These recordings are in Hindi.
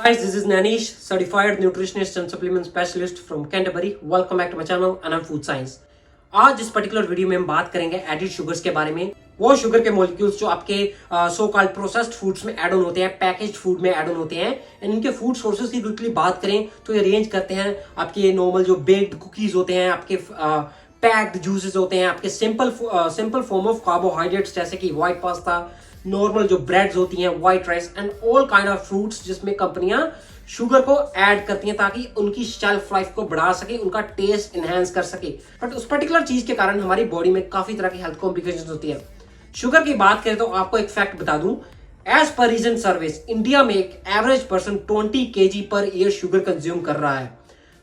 Guys, this is Nanish, certified nutritionist and supplement specialist from Canterbury. Welcome back to my channel and I'm Food Science. आज इस पर्टिकुलर वीडियो में हम बात करेंगे एडिड शुगर्स के बारे में। वो शुगर के मॉलिक्यूल्स जो आपके सो कॉल्ड प्रोसेस्ड फूड्स में ऐड ऑन होते हैं, पैकेज्ड फूड में ऐड ऑन होते हैं, एंड इनके फूड सोर्सेज की क्विकली बात करें तो ये रेंज करते हैं आपके नॉर्मल जो बेक्ड कुकीज होते हैं, आपके पैक्ड जूसेस होते हैं, आपके सिंपल फॉर्म ऑफ कार्बोहाइड्रेट्स जैसे कि व्हाइट पास्ता, नॉर्मल जो ब्रेड्स होती हैं, white rice and all kind of fruits जिसमें कंपनियां शुगर को ऐड करती हैं ताकि उनकी शेल्फ लाइफ को बढ़ा सके, उनका टेस्ट एनहांस कर सके। बट उस पर्टिकुलर चीज के कारण हमारी बॉडी में काफी तरह की हेल्थ कॉम्प्लिकेशंस होती है। शुगर की बात करें तो आपको एक फैक्ट बता दूं, as per reason service India में एक average person 20 kg per year sugar consume कर रहा है,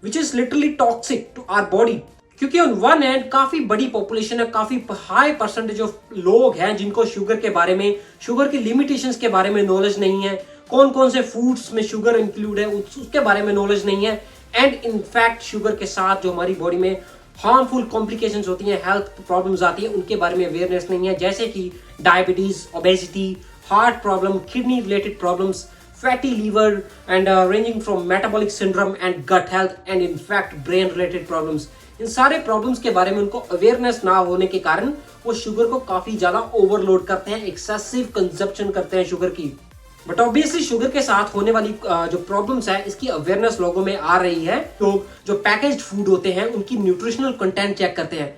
which is literally toxic to our body. क्योंकि ऑन वन एंड काफी बड़ी पॉपुलेशन है, काफी हाई परसेंटेज ऑफ लोग हैं जिनको शुगर के बारे में, शुगर की लिमिटेशंस के बारे में नॉलेज नहीं है, कौन कौन से फूड्स में शुगर इंक्लूड है उसके बारे में नॉलेज नहीं है, एंड इनफैक्ट शुगर के साथ जो हमारी बॉडी में हार्मफुल कॉम्प्लिकेशंस होती हैं, हेल्थ प्रॉब्लम्स आती है, उनके बारे में अवेयरनेस नहीं है, जैसे कि diabetes, obesity, heart problem, kidney related problems, fatty liver and ranging from metabolic syndrome and gut health and in fact brain related problems. इन सारे प्रॉब्लम्स के बारे में उनको अवेयरनेस ना होने के कारण वो शुगर को काफी ज्यादा ओवरलोड करते हैं, एक्सेसिव कंजप्शन करते हैं शुगर की। बट ऑब्वियसली शुगर के साथ होने वाली जो प्रॉब्लम्स है इसकी अवेयरनेस लोगों में आ रही है। लोग जो पैकेज्ड फूड होते हैं उनकी न्यूट्रिशनल कंटेंट चेक करते हैं,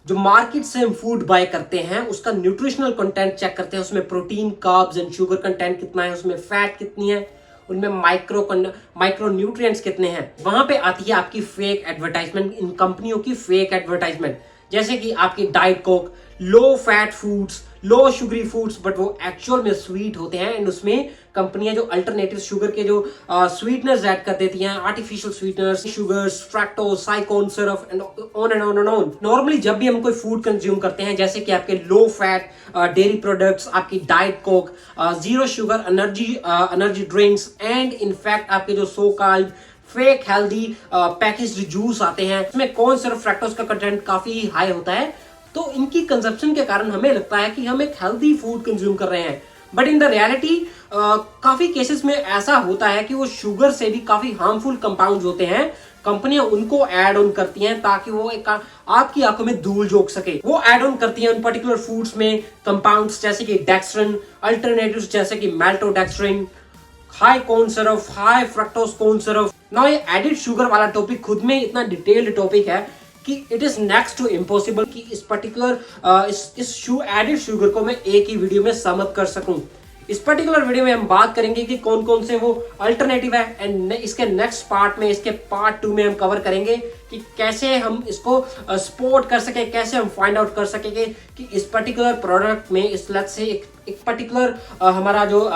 जो मार्केट से हम फूड बाय करते हैं उसका न्यूट्रिशनल कंटेंट चेक करते हैं, उसमें protein, carbs and sugar content कितना है, उसमें फैट कितनी है, उनमें माइक्रो न्यूट्रिएंट्स कितने हैं। वहां पे आती है आपकी फेक एडवर्टाइजमेंट, इन कंपनियों की फेक एडवर्टाइजमेंट, जैसे कि आपकी diet Coke, low fat foods, low sugary foods, but वो एक्चुअल में स्वीट होते हैं, एंड उसमें कंपनियां जो अल्टरनेटिव शुगर के जो स्वीटनर्स ऐड कर देती हैं, artificial sweeteners, sugars, fructose, sycon syrup and on and on and on. Normally जब भी हम कोई फूड कंज्यूम करते हैं, जैसे कि आपके लो फैट डेयरी प्रोडक्ट्स, आपकी diet Coke, zero sugar energy drinks and in fact आपके जो सो called fake healthy packaged juice आते हैं, इसमें कौन सिर्फ फ्रैक्टोज का कंटेंट काफी हाई होता है, तो इनकी कंजप्शन के कारण हमें लगता है कि हम एक हेल्दी फूड कंज्यूम कर रहे हैं। बट इन द रियलिटी काफी केसेस में ऐसा होता है कि वो शुगर से भी काफी हार्मफुल कंपाउंड्स होते हैं, कंपनियां उनको ऐड ऑन करती हैं ताकि वो एक आपकी आंखों में धूल झोंक सके। वो ऐड ऑन करती हैं उन पर्टिकुलर फूड्स में कंपाउंड्स जैसे कि डेक्स्ट्रिन, अल्टरनेटिव्स जैसे कि maltodextrin, high corn syrup, high fructose corn syrup. ना ये एडिड शुगर वाला टॉपिक खुद में इतना डिटेल्ड टॉपिक है कि it is next to impossible कि इस पर्टिकुलर एडिड शुगर को मैं एक ही वीडियो में सम अप कर सकूं। इस पर्टिकुलर वीडियो में हम बात करेंगे कि कौन कौन से वो अल्टरनेटिव है, एंड इसके नेक्स्ट पार्ट में, इसके पार्ट 2 में हम कवर करेंगे कि कैसे हम इसको स्पॉट कर सके, कैसे हम फाइंड आउट कर सकेंगे कि इस पर्टिकुलर प्रोडक्ट में, इस लत से एक पर्टिकुलर हमारा जो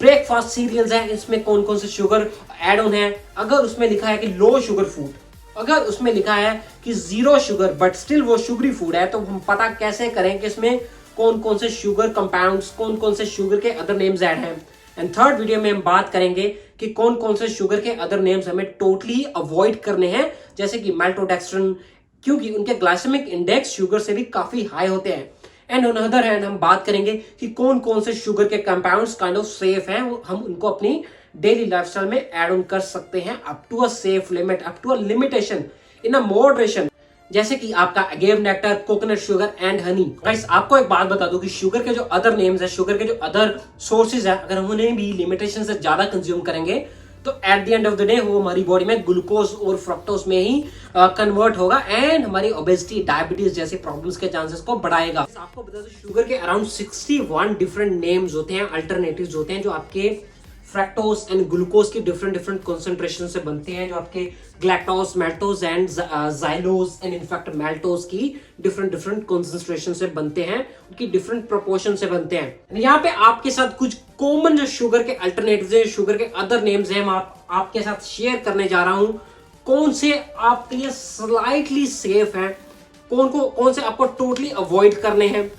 ब्रेकफास्ट सीरियल्स है इसमें कौन कौन से शुगर एड ऑन है। अगर उसमें लिखा है कि लो शुगर फूड, अगर उसमें लिखा है कि जीरो शुगर बट स्टिल वो शुगरी फूड है, तो हम पता कैसे करें कि इसमें कौन कौन से शुगर कंपाउंड्स, कौन कौन से शुगर के अदर नेम्स ऐड हैं। एंड थर्ड वीडियो में हम बात करेंगे कि कौन कौन से शुगर के अदर नेम्स हमें टोटली अवॉइड करने हैं, जैसे कि माल्टोडेक्स्ट्रिन, क्योंकि उनके ग्लाइसेमिक इंडेक्स शुगर से भी काफी हाई होते हैं। एंड ऑन अदर हैंड हम बात करेंगे कि कौन कौन से शुगर के कंपाउंड्स काइंड ऑफ सेफ हैं, हम उनको अपनी डेली लाइफस्टाइल में ऐड ऑन कर सकते हैं up to a safe limit, up to a limitation, in a moderation, जैसे कि आपका agave nectar, coconut sugar and honey. Guys आपको एक बात बता दूं कि शुगर के जो अदर नेम्स है, शुगर के जो अदर सोर्सेज है, अगर हम उन्हें भी लिमिटेशन से ज्यादा कंज्यूम करेंगे तो eight the end of the day वो हमारी बॉडी में ग्लूकोज और फ्रक्टोज में ही कन्वर्ट होगा एंड हमारी ओबेसिटी, डायबिटीज जैसे प्रॉब्लम्स के चांसेस को बढ़ाएगा। आपको बता दो शुगर के अराउंड 61 डिफरेंट नेम्स होते हैं, अल्टरनेटिव्स होते हैं, जो आपके फ्रैक्टोज एंड ग्लूकोज की डिफरेंट कॉन्सेंट्रेशन से बनते हैं, जो आपके galactose, maltose and xylose and in fact maltose की डिफरेंट कॉन्सेंट्रेशन से बनते हैं, उनकी डिफरेंट प्रोपोर्शन से बनते हैं। यहाँ पे आपके साथ कुछ कॉमन जो शुगर के अल्टरनेटिव्स हैं, शुगर के अदर नेम्स हैं, मैं आपके साथ शेयर करने जा रहा हूँ। कौन से आपके लिए स्लाइटली सेफ हैं, कौन से आपको टोटली अवॉइड करने हैं,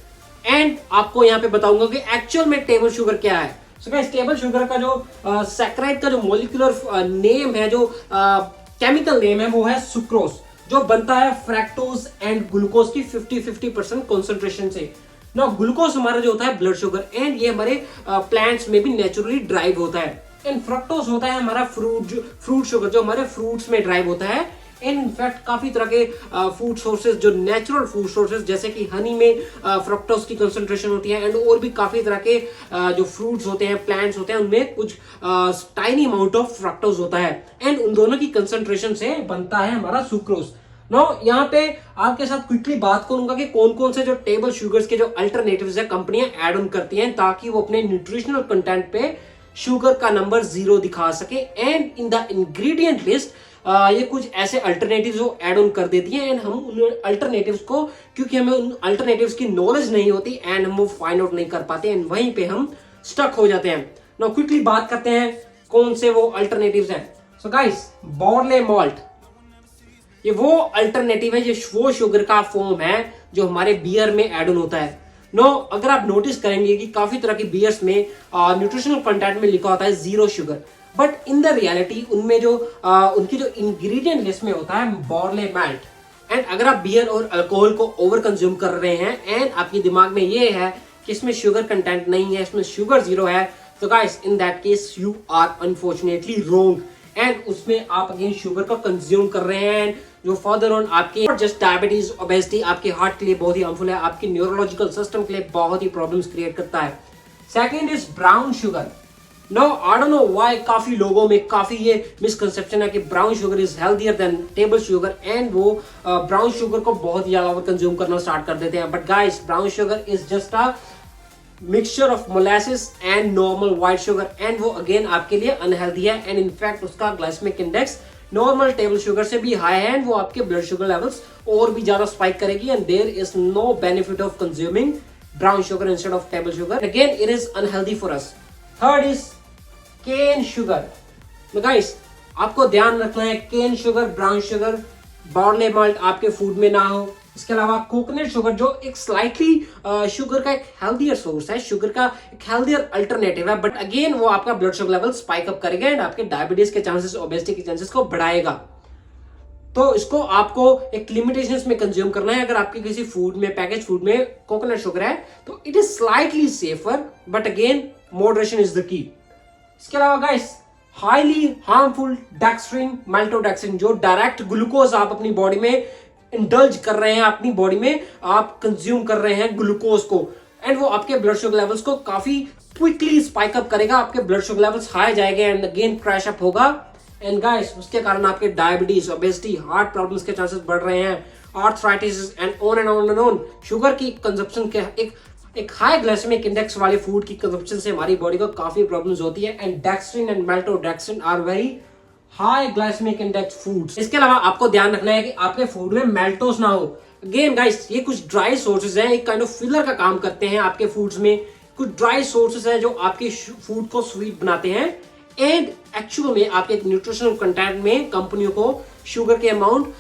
एंड आपको यहाँ पे बताऊंगा कि एक्चुअल में टेबल शुगर क्या है। टेबल शुगर का जो सैकराइड का जो मॉलिक्यूलर नेम है, जो केमिकल नेम है, वो है सुक्रोज, जो बनता है फ्रैक्टोज एंड ग्लूकोज की 50-50% कॉन्सेंट्रेशन से। ना ग्लूकोज हमारा जो होता है ब्लड शुगर, एंड ये हमारे प्लांट्स में भी नेचुरली ड्राइव होता है। एंड फ्रक्टोज होता है हमारा फ्रूट शुगर जो हमारे फ्रूट्स में ड्राइव होता है। इनफैक्ट काफी तरह के फूड सोर्सेज जो नेचुरल फूड सोर्सेज जैसे कि हनी में फ्रक्टोज की कंसंट्रेशन होती है, एंड और भी काफी तरह के जो फ्रूट्स होते हैं, प्लांट्स होते हैं, उनमें कुछ टाइनी अमाउंट ऑफ फ्रक्टोज होता है, एंड उन दोनों की कंसंट्रेशन से बनता है हमारा सुक्रोज। नो यहाँ पे आपके साथ क्विकली बात करूंगा कि कौन कौन से जो टेबल शुगर्स के जो अल्टरनेटिव्स है कंपनियां ऐड ऑन करती हैं ताकि वो अपने न्यूट्रिशनल कंटेंट पे शुगर का नंबर 0 दिखा सके। And in the ingredient list ये कुछ ऐसे अल्टरनेटिव्स वो ऐड ऑन कर देती हैं, एंड हम उन अल्टरनेटिव्स को, क्योंकि हमें उन अल्टरनेटिव्स की नॉलेज नहीं होती एंड हम वो फाइंड आउट नहीं कर पाते, एंड वहीं पे हम स्टक हो जाते हैं। नाउ क्विकली बात करते हैं कौन से वो अल्टरनेटिव्स हैं। सो गाइस, बार्ले मॉल्ट ये वो अल्टरनेटिव है, ये वो शुगर का फॉर्म है जो हमारे बियर में ऐड ऑन होता है। नो अगर आप नोटिस करेंगे कि काफी तरह की बियर्स में न्यूट्रिशनल कंटेंट में लिखा होता है 0 sugar, but in the reality उनमें जो उनकी जो इंग्रेडिएंट लिस्ट में होता है बार्ले माल्ट। एंड अगर आप बियर और अल्कोहल को ओवर कंज्यूम कर रहे हैं एंड आपके दिमाग में ये है कि इसमें शुगर कंटेंट नहीं है, इसमें शुगर 0 है, तो guys in that case you are unfortunately wrong, and उसमें आप अगेन शुगर को कंज्यूम कर रहे हैं जो फर्दर ऑन आपके जस्ट डायबिटीज, ओबेसिटी, आपके हार्ट के लिए बहुत ही हार्मफुल है, आपके न्यूरोलॉजिकल सिस्टम के लिए बहुत ही प्रॉब्लम्स क्रिएट करता है। Second is brown sugar. No I don't know why काफी लोगों में काफी ये मिसकंसेप्शन है कि brown sugar is healthier than table sugar, and वो ब्राउन शुगर को बहुत ही ज्यादा कंज्यूम करना स्टार्ट कर देते हैं। But guys, brown sugar is just a mixture of molasses and normal white sugar, and वो अगेन आपके लिए अनहेल्दी है, एंड इनफैक्ट उसका glycemic index normal table sugar से भी हाई है, एंड वो आपके ब्लड शुगर लेवल्स और भी ज्यादा स्पाइक करेगी, and there is no benefit of consuming brown sugar instead of table sugar. Again it is unhealthy for us. Third is cane sugar. तो गाइस, आपको ध्यान रखना है cane sugar, brown sugar, barley malt आपके फूड में ना हो। इसके अलावा कोकोनट शुगर जो एक स्लाइटली शुगर का एक हेल्दियर सोर्स है, शुगर का एक हेल्दियर अल्टरनेटिव है, बट अगेन वो आपका blood sugar level spike up करेगा एंड आपके डायबिटीज के चांसेस, ओबेसिटी के चांसेस को बढ़ाएगा। तो इसको आपको एक लिमिटेशंस में कंज्यूम करना है। अगर आपके किसी फूड में, पैकेज फूड में कोकोनट शुगर है तो it is slightly safer, but again moderation is the key. इसके अलावा guys, highly harmful dextrin, maltodextrin जो डायरेक्ट ग्लूकोज आप अपनी बॉडी में इंडल्ज कर रहे हैं, अपनी बॉडी में आप कंज्यूम कर रहे हैं ग्लूकोज को, एंड वो आपके ब्लड शुगर लेवल्स को काफी क्विकली स्पाइक अप करेगा, आपके ब्लड शुगर लेवल्स हाई जाएंगे एंड अगेन क्रैश अप होगा, एंड गाइस उसके कारण आपके डायबिटीज, ओबेसिटी, हार्ट प्रॉब्लम्स के चांसेस बढ़ रहे हैं, arthritis and on and on and on. Sugar की कंजप्शन के एक हाई ग्लाइसेमिक इंडेक्स वाले फूड की कंजप्शन से हमारी बॉडी को काफी प्रॉब्लम्स होती है, and dextrin and maltodextrin are very high glycemic index foods. इसके अलावा आपको ध्यान रखना है कि आपके फूड में मैल्टोस ना हो। अगेन गाइस, ये कुछ ड्राई सोर्सेज हैं, एक काइंड ऑफ फिलर का काम करते हैं आपके फूड्स में। कुछ ड्राई सोर्सेज हैं जो आपके फूड को स्वीट बनाते हैं, एंड एक्चुअल में आपके न्यूट्रिशनल कंटेंट में कंपनियों को शुगर के अमाउंट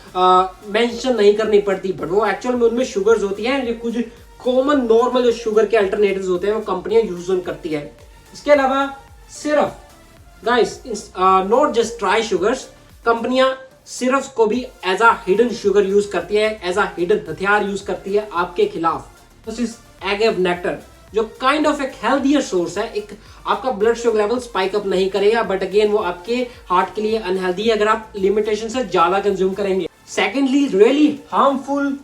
मेंशन नहीं करनी पड़ती, बट वो एक्चुअल में उनमें शुगर्स होती है, जो कुछ कॉमन नॉर्मल जो शुगर के अल्टरनेटिव्स होते हैं वो कंपनियां यूज ऑन करती है। इसके अलावा syrup, guys not just dry sugars, कंपनियां सिरप को भी as a hidden sugar use करती है, एज अ हिडन हथियार यूज करती है आपके खिलाफ। दिस इज एगेव नेक्टर जो काइंड ऑफ एक हेल्दियर सोर्स है, एक आपका blood sugar level spike up नहीं करेगा, बट अगेन वो आपके हार्ट के लिए अनहेल्दी है अगर आप लिमिटेशन से ज्यादा कंज्यूम करेंगे। Secondly, really harmful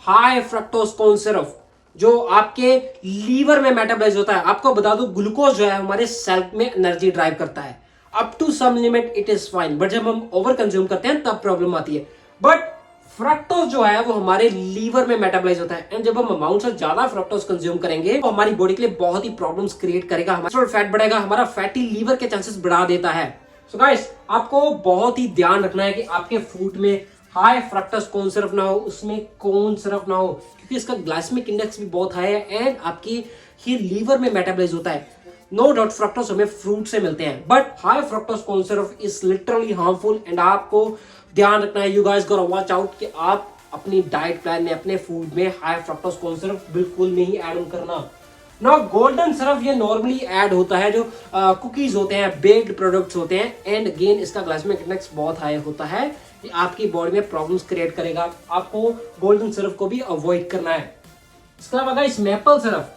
high fructose corn syrup जो आपके लीवर में मेटाबॉलाइज होता है। आपको बता दूं, ग्लूकोज जो है हमारे सेल में एनर्जी ड्राइव करता है, up to some limit it is fine, but जब हम ओवर कंज्यूम करते हैं तब प्रॉब्लम आती है। बट फ्रक्टोज जो है वो हमारे लीवर में मेटाबॉलाइज होता है, एंड जब हम अमाउंट से ज्यादा फ्रक्टोज कंज्यूम करेंगे तो हमारी बॉडी के लिए बहुत ही प्रॉब्लम्स क्रिएट करेगा, हमारा फैट बढ़ेगा, हमारा फैटी लीवर के चांसेस बढ़ा देता है। सो गाइस, आपको बहुत ही ध्यान रखना है कि आपके फूड में हाई फ्रक्टोज कॉर्न सिरप ना हो, उसमें कॉर्न सिरप ना हो, क्योंकि इसका ग्लाइसेमिक इंडेक्स भी बहुत हाई है एंड आपकी ये लीवर में मेटाबॉलाइज होता है। नो डाउट फ्रक्टोज हमें फ्रूट से मिलते हैं, but high fructose corn syrup is literally harmful, and आपको ध्यान रखना है, यू गाइस गोटा वॉच आउट कि आप अपनी डाइट प्लान में, अपने फूड में हाई फ्रक्टोज कॉर्न सिरप बिल्कुल नहीं ऐड ऑन करना। ना गोल्डन सिरप ये नॉर्मली ऐड होता है जो कुकीज होते हैं, बेक्ड प्रोडक्ट्स होते हैं, एंड अगेन इसका ग्लाइसेमिक इंडेक्स बहुत हाई होता है, ये आपकी बॉडी में प्रॉब्लम्स क्रिएट करेगा। आपको गोल्डन सिरप को भी अवॉइड करना है। इसके अलावा guys, maple syrup,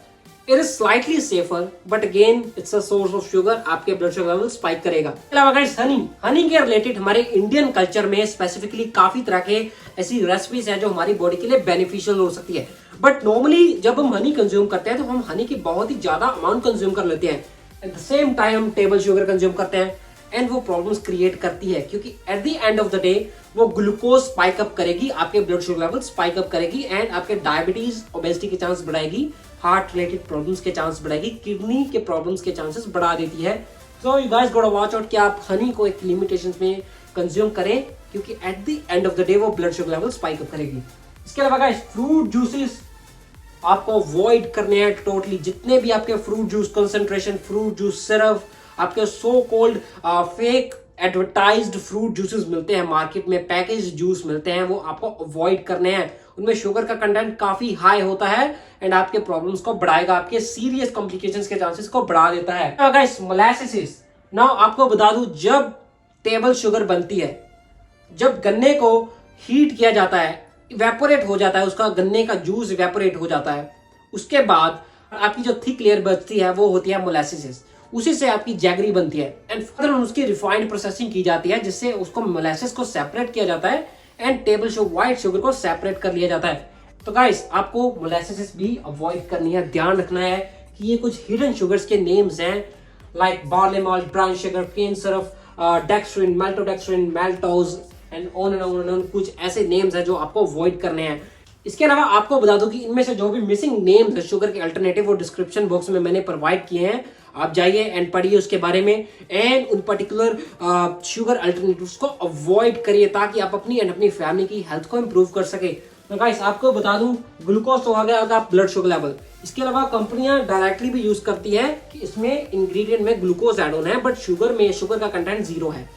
it is slightly safer but again it's a source of sugar, आपके ब्लड शुगर लेवल स्पाइक करेगा। अलावा गाइस हनी के रिलेटेड हमारे इंडियन कल्चर में स्पेसिफिकली काफी तरह के ऐसी रेसिपीज है जो हमारी बॉडी के लिए बेनिफिशियल हो सकती है। बट नॉर्मली जब हम हनी कंज्यूम करते हैं तो हम हनी की बहुत ही ज्यादा अमाउंट कंज्यूम कर लेते हैं, एट द सेम टाइम हम टेबल शुगर कंज्यूम करते हैं एंड वो प्रॉब्लम्स क्रिएट करती है, क्योंकि at the end of the day वो ग्लूकोज स्पाइक अप करेगी, आपके blood sugar level spike up करेगी एंड आपके डायबिटीज, ओबेसिटी के चांस बढ़ाएगी, हार्ट रिलेटेड प्रॉब्लम्स के चांस बढ़ाएगी, किडनी के प्रॉब्लम्स के चांसेस बढ़ा देती है। सो यू गाइस गोटा वॉच आउट कि आप हनी को एक लिमिटेशंस में कंज्यूम करें, क्योंकि at the end of the day वो blood sugar level spike up करेगी। इसके अलावा गाइस फ्रूट जूसेस आपको अवॉइड करने हैं टोटली। जितने भी आपके fruit juice concentration, fruit juice syrup, आपके so called fake advertised fruit juices मिलते हैं मार्केट में, पैकेज जूस मिलते हैं, वो आपको अवॉइड करने हैं। उनमें शुगर का कंटेंट काफी हाई होता है एंड आपके प्रॉब्लम्स को बढ़ाएगा, आपके सीरियस कॉम्प्लिकेशंस के चांसेस को बढ़ा देता है। गाइस मोलासेस, नाउ आपको बता दूं, जब टेबल शुगर बनती है, जब गन्ने को हीट किया जाता है, इवेपोरेट हो जाता है, उसका गन्ने का जूस इवेपोरेट हो जाता है, उसके बाद आपकी जो थिक लेयर बचती है वो होती है मोलासेस, उसी से आपकी जैगरी बनती है एंड फर्दर उसकी रिफाइंड प्रोसेसिंग की जाती है, जिससे उसको मोलासेस को सेपरेट किया जाता है and table sugar, white sugar को सेपरेट कर लिया जाता है। तो गाइस आपको मोलासेस भी अवॉइड करनी है, ध्यान रखना है कि ये कुछ हिडन शुगर्स के नेम्स हैं, like barley malt, brown sugar, cane syrup, dextrin, maltodextrin, maltose and on and on and on, कुछ ऐसे नेम्स हैं जो आपको अवॉइड करने हैं। इसके अलावा आपको बता दूं कि इनमें से जो भी मिसिंग नेम्स है शुगर के अल्टरनेटिव, वो डिस्क्रिप्शन बॉक्स में मैंने प्रोवाइड किए हैं, आप जाइए एंड पढ़िए उसके बारे में एंड उन पर्टिकुलर शुगर अल्टरनेटिव्स को अवॉइड करिए, ताकि आप अपनी एंड अपनी फैमिली की हेल्थ को इंप्रूव कर सके। तो गाइस आपको बता दूं, ग्लूकोज तो आ गया आपका ब्लड शुगर लेवल। इसके अलावा कंपनियां डायरेक्टली भी यूज करती है कि इसमें इंग्रेडिएंट में ग्लूकोज ऐड ऑन है, बट शुगर में शुगर का कंटेंट जीरो है।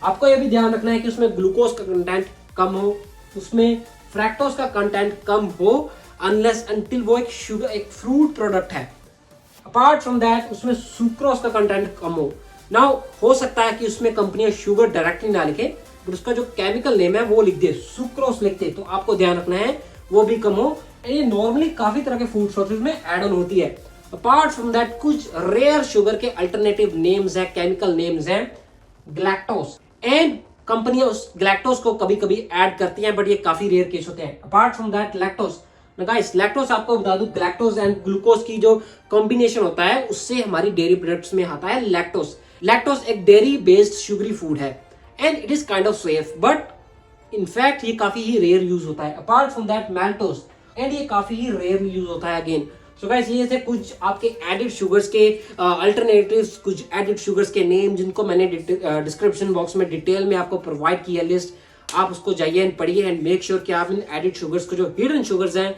आपको यह भी ध्यान रखना है कि उसमें ग्लूकोज का कंटेंट कम हो, उसमें फ्रैक्टोज का कंटेंट कम हो, अनलेस अनटिल वो एक शुगर, एक फ्रूट प्रोडक्ट है। अपार्ट फ्रॉम दैट उसमें सुक्रोज का कंटेंट कम हो। नाउ हो सकता है कि उसमें कंपनियां शुगर डायरेक्टली ना लिखे, बट उसका जो केमिकल नेम है वो लिख दे, सुक्रोज लिख दे, तो आपको ध्यान रखना है वो भी कम हो। ये नॉर्मली काफी तरह के फूड सोर्सेज में ऐड ऑन होती है। अपार्ट फ्रॉम दैट कुछ रेयर शुगर के अल्टरनेटिव नेम्स है, केमिकल नेम्स हैं, ग्लैक्टोज, एंड कंपनियां उस ग्लैक्टोज को कभी कभी ऐड करती हैं, बट ये काफी रेयर केस होते हैं। Apart from that lactose, guys lactose आपको बता दूं, ग्लैक्टोज एंड ग्लूकोज की जो कॉम्बिनेशन होता है उससे हमारी डेयरी प्रोडक्ट्स में आता है लैक्टोज। लैक्टोज एक डेयरी बेस्ड शुगरी फूड है and it is kind of safe, but in fact ये काफी ही रेयर यूज होता है। अपार्ट फ्रॉम दैट मैल्टोज, एंड ये काफी ही रेयर यूज होता है अगेन। सो गाइस ये थे कुछ आपके एडिड शुगर्स के अल्टरनेटिव्स, कुछ एडिड शुगर्स के नेम जिनको मैंने डिस्क्रिप्शन बॉक्स में डिटेल में आपको प्रोवाइड की है लिस्ट। आप उसको जाइए एंड पढ़िए एंड मेक श्योर कि आप इन एडिड शुगर्स को, जो हिडन शुगर्स हैं,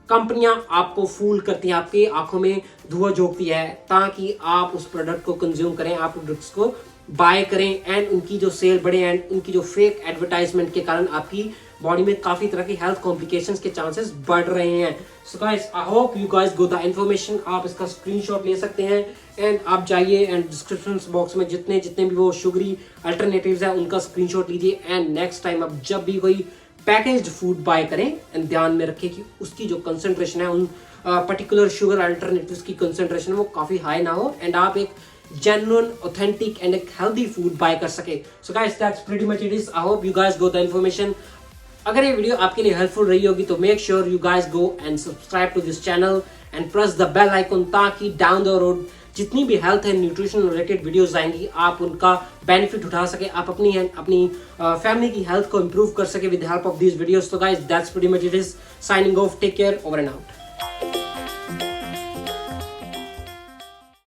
कंपनियां आपको फूल करती हैं, आपकी आंखों में धुआं झोंकती है, ताकि आप उस प्रोडक्ट को कंज्यूम करें, आप प्रोडक्ट्स को बाय करें एंड उनकी जो सेल बढ़े एंड उनकी जो फेक एडवर्टाइजमेंट के कारण आपकी बॉडी में काफी तरह की हेल्थ कॉम्प्लिकेशंस के चांसेस बढ़ रहे हैं। So guys I hope you guys go the information. आप इसका स्क्रीनशॉट ले सकते हैं एंड आप जाइए एंड डिस्क्रिप्शन बॉक्स में जितने भी वो शुगरी अल्टरनेटिव्स है उनका स्क्रीनशॉट लीजिए एंड नेक्स्ट टाइम आप जब भी कोई पैकेज्ड फूड बाय करें एंड ध्यान में रखें कि उसकी जो कंसंट्रेशन है, उन पर्टिकुलर शुगर अल्टरनेटिव्स की कंसंट्रेशन वो काफी हाई ना हो एंड आप एक genuine, authentic and एक healthy food buy कर सके। So guys that's pretty much it is. I hope you guys got the information. अगर ये वीडियो आपके लिए हेल्पफुल रही होगी तो make sure you guys go and subscribe to this channel and press the bell icon, ताकि डाउन द रोड जितनी भी health and nutrition related videos आएंगी आप उनका बेनिफिट उठा सके, आप अपनी फैमिली की हेल्थ को इंप्रूव कर सके with help of these videos. तो guys that's pretty much it is. Signing off, take care, over and out.